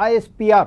ISPR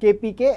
KPK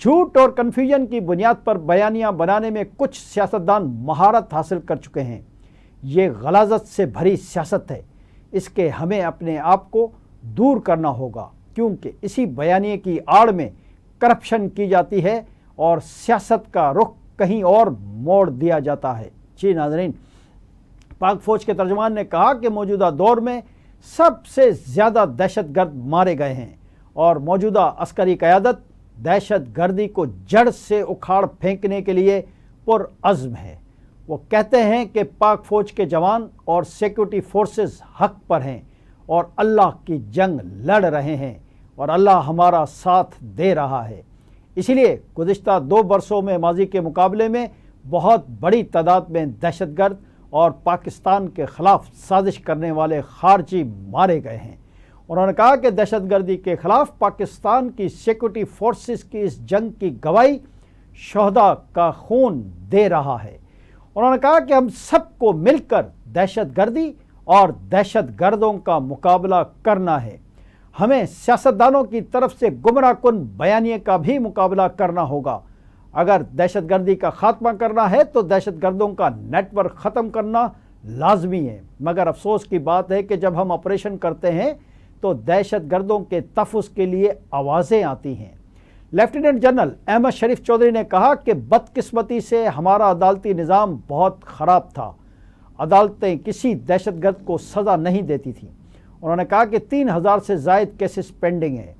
جھوٹ اور confusion کی بنیاد پر بیانیاں بنانے میں کچھ سیاستدان مہارت حاصل کر چکے ہیں۔ یہ غلاظت سے بھری سیاست ہے، اس کے ہمیں اپنے آپ کو دور کرنا ہوگا، کیونکہ اسی بیانیے کی آڑ میں کرپشن کی جاتی ہے اور سیاست کا رخ کہیں اور موڑ دیا جاتا ہے۔ جی ناظرین، پاک فوج کے ترجمان نے کہا کہ موجودہ دور میں سب سے زیادہ دہشت گرد مارے گئے ہیں اور موجودہ عسکری قیادت دہشت گردی کو جڑ سے اکھاڑ پھینکنے کے لیے پرعزم ہے۔ وہ کہتے ہیں کہ پاک فوج کے جوان اور سیکورٹی فورسز حق پر ہیں اور اللہ کی جنگ لڑ رہے ہیں اور اللہ ہمارا ساتھ دے رہا ہے۔ اسی لیے گزشتہ 2 برسوں میں ماضی کے مقابلے میں بہت بڑی تعداد میں دہشت گرد اور پاکستان کے خلاف سازش کرنے والے خارجی مارے گئے ہیں۔ انہوں نے کہا کہ دہشت گردی کے خلاف پاکستان کی سیکورٹی فورسز کی اس جنگ کی گواہی شہداء کا خون دے رہا ہے۔ انہوں نے کہا کہ ہم سب کو مل کر دہشت گردی اور دہشت گردوں کا مقابلہ کرنا ہے۔ ہمیں سیاستدانوں کی طرف سے گمراہ کن بیانیے کا بھی مقابلہ کرنا ہوگا۔ اگر دہشت گردی کا خاتمہ کرنا ہے تو دہشت گردوں کا نیٹ ورک ختم کرنا لازمی ہے، مگر افسوس کی بات ہے کہ جب ہم آپریشن کرتے ہیں تو دہشت گردوں کے تحفظ کے لیے آوازیں آتی ہیں۔ لیفٹیننٹ جنرل احمد شریف چودھری نے کہا کہ بدقسمتی سے ہمارا عدالتی نظام بہت خراب تھا، عدالتیں کسی دہشت گرد کو سزا نہیں دیتی تھیں۔ انہوں نے کہا کہ 3000 سے زائد کیسز پینڈنگ ہیں۔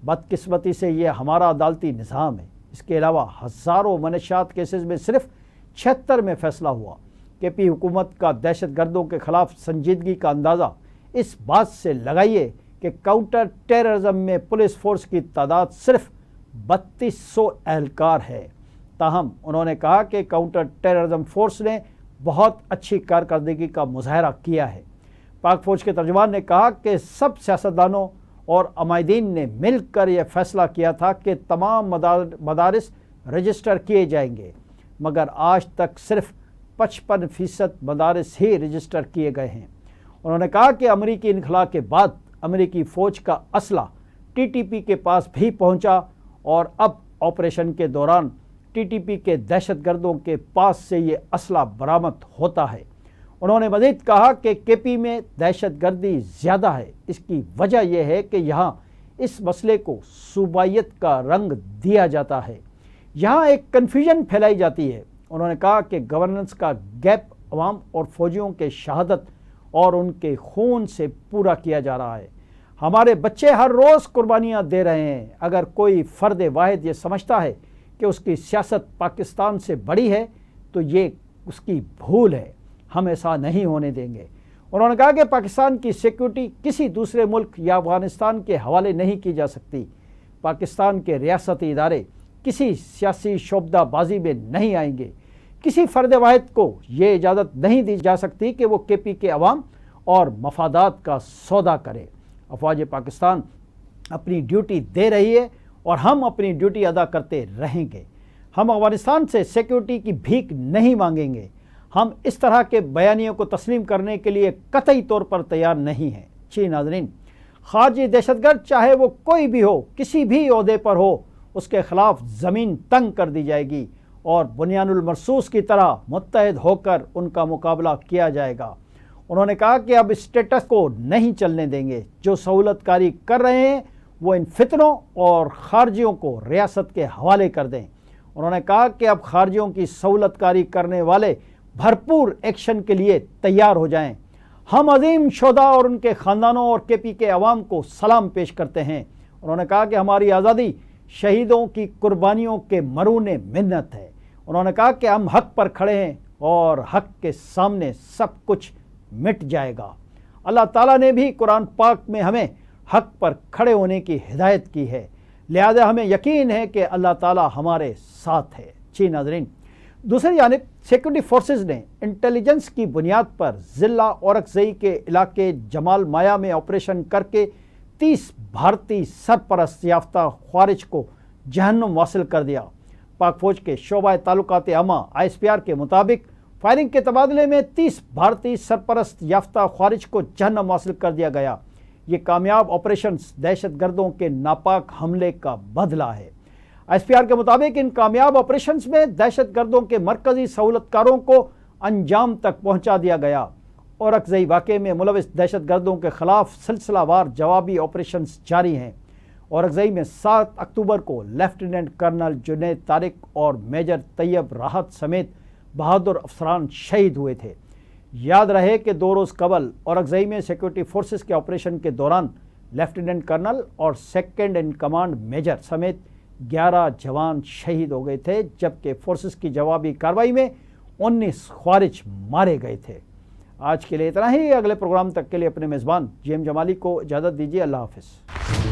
بدقسمتی سے یہ ہمارا عدالتی نظام ہے۔ اس کے علاوہ ہزاروں منشیات کیسز میں صرف 76 میں فیصلہ ہوا۔ کے پی حکومت کا دہشت گردوں کے خلاف سنجیدگی کا اندازہ اس بات سے لگائیے کہ کاؤنٹر ٹیررزم میں پولیس فورس کی تعداد صرف 3200 اہلکار ہے۔ تاہم انہوں نے کہا کہ کاؤنٹر ٹیررزم فورس نے بہت اچھی کارکردگی کا مظاہرہ کیا ہے۔ پاک فوج کے ترجمان نے کہا کہ سب سیاستدانوں اور عمائدین نے مل کر یہ فیصلہ کیا تھا کہ تمام مدارس رجسٹر کیے جائیں گے، مگر آج تک صرف 55% مدارس ہی رجسٹر کیے گئے ہیں۔ انہوں نے کہا کہ امریکی انخلاء کے بعد امریکی فوج کا اسلحہ ٹی ٹی پی کے پاس بھی پہنچا اور اب آپریشن کے دوران ٹی ٹی پی کے دہشت گردوں کے پاس سے یہ اسلحہ برآمد ہوتا ہے۔ انہوں نے مزید کہا کہ کے پی میں دہشت گردی زیادہ ہے۔ اس کی وجہ یہ ہے کہ یہاں اس مسئلے کو صوبائیت کا رنگ دیا جاتا ہے، یہاں ایک کنفیوژن پھیلائی جاتی ہے۔ انہوں نے کہا کہ گورننس کا گیپ عوام اور فوجیوں کے شہادت اور ان کے خون سے پورا کیا جا رہا ہے۔ ہمارے بچے ہر روز قربانیاں دے رہے ہیں۔ اگر کوئی فرد واحد یہ سمجھتا ہے کہ اس کی سیاست پاکستان سے بڑی ہے تو یہ اس کی بھول ہے۔ ہم ایسا نہیں ہونے دیں گے۔ انہوں نے کہا کہ پاکستان کی سیکورٹی کسی دوسرے ملک یا افغانستان کے حوالے نہیں کی جا سکتی۔ پاکستان کے ریاستی ادارے کسی سیاسی شعبدہ بازی میں نہیں آئیں گے۔ کسی فرد واحد کو یہ اجازت نہیں دی جا سکتی کہ وہ کے پی کے عوام اور مفادات کا سودا کرے۔ افواج پاکستان اپنی ڈیوٹی دے رہی ہے اور ہم اپنی ڈیوٹی ادا کرتے رہیں گے۔ ہم افغانستان سے سیکورٹی کی بھیک نہیں مانگیں گے۔ ہم اس طرح کے بیانیوں کو تسلیم کرنے کے لیے قطعی طور پر تیار نہیں ہیں۔ جی ناظرین، خارجی دہشت گرد چاہے وہ کوئی بھی ہو، کسی بھی عہدے پر ہو، اس کے خلاف زمین تنگ کر دی جائے گی اور بنیان المرصوص کی طرح متحد ہو کر ان کا مقابلہ کیا جائے گا۔ انہوں نے کہا کہ اب اسٹیٹس کو نہیں چلنے دیں گے۔ جو سہولت کاری کر رہے ہیں وہ ان فتنوں اور خارجیوں کو ریاست کے حوالے کر دیں۔ انہوں نے کہا کہ اب خارجیوں کی سہولت کاری کرنے والے بھرپور ایکشن کے لیے تیار ہو جائیں۔ ہم عظیم شہداء اور ان کے خاندانوں اور کے پی کے عوام کو سلام پیش کرتے ہیں۔ انہوں نے کہا کہ ہماری آزادی شہیدوں کی قربانیوں کے مرہون منت ہے۔ انہوں نے کہا کہ ہم حق پر کھڑے ہیں اور حق کے سامنے سب کچھ مٹ جائے گا۔ اللہ تعالیٰ نے بھی قرآن پاک میں ہمیں حق پر کھڑے ہونے کی ہدایت کی ہے، لہذا ہمیں یقین ہے کہ اللہ تعالیٰ ہمارے ساتھ ہے۔ جی ناظرین، دوسری جانب سیکورٹی فورسز نے انٹیلیجنس کی بنیاد پر ضلع اورکزئی کے علاقے جمال مایا میں آپریشن کر کے 30 بھارتی سرپرست یافتہ خوارج کو جہنم واصل کر دیا۔ پاک فوج کے شعبہ تعلقات عامہ ISPR کے مطابق فائرنگ کے تبادلے میں 30 بھارتی سرپرست یافتہ خوارج کو جہنم واصل کر دیا گیا۔ یہ کامیاب آپریشنز دہشت گردوں کے ناپاک حملے کا بدلہ ہے۔ SPR کے مطابق ان کامیاب آپریشنز میں دہشت گردوں کے مرکزی سہولتکاروں کو انجام تک پہنچا دیا گیا اور اورکزئی واقعے میں ملوث دہشت گردوں کے خلاف سلسلہ وار جوابی آپریشنز جاری ہیں۔ اورکزئی میں 7 اکتوبر کو لیفٹیننٹ کرنل جنید طارق اور میجر طیب راحت سمیت بہادر افسران شہید ہوئے تھے۔ یاد رہے کہ 2 روز قبل اورکزئی میں سیکورٹی فورسز کے آپریشن کے دوران لیفٹیننٹ کرنل اور سیکنڈ ان کمانڈ میجر سمیت 11 جوان شہید ہو گئے تھے، جبکہ فورسز کی جوابی کارروائی میں 19 خوارج مارے گئے تھے۔ آج کے لیے اتنا ہی۔ اگلے پروگرام تک کے لیے اپنے میزبان جیم جمالی کو اجازت دیجیے۔ اللہ حافظ۔